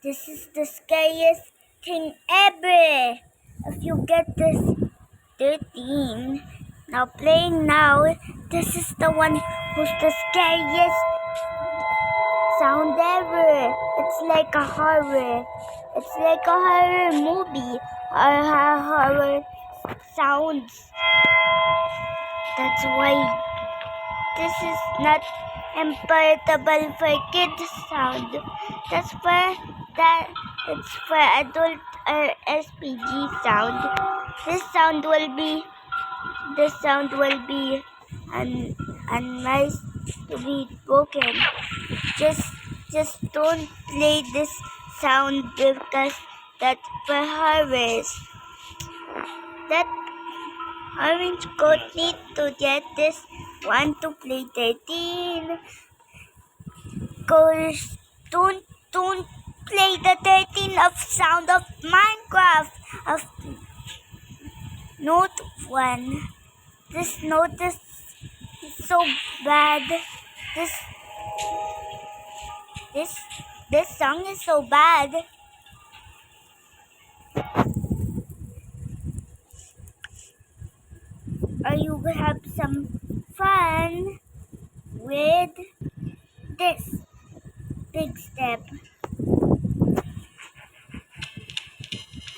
This is the scariest thing ever. If you get this 13, now playing now, this is the one who's the scariest sound ever. It's like a horror. It's like a horror movie or horror sounds. That's why this is not compatible for kids sound. That's for that. It's for adult or SPG sound. This sound will be unnice to be broken. Just don't play this sound because that's for horrors. That orange coat need to get this one to play 13. Cause don't play the 13 of sound of Minecraft of note 1. This note is so bad. This song is so bad. Or you will have some fun with this big step.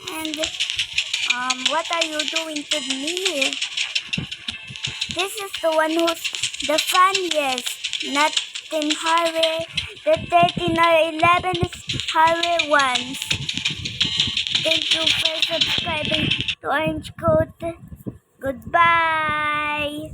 And what are you doing to me? This is the one who's the funniest, not in horror. The 13 or 11 is horror ones. Thank you for subscribing to Orange Coat. Goodbye.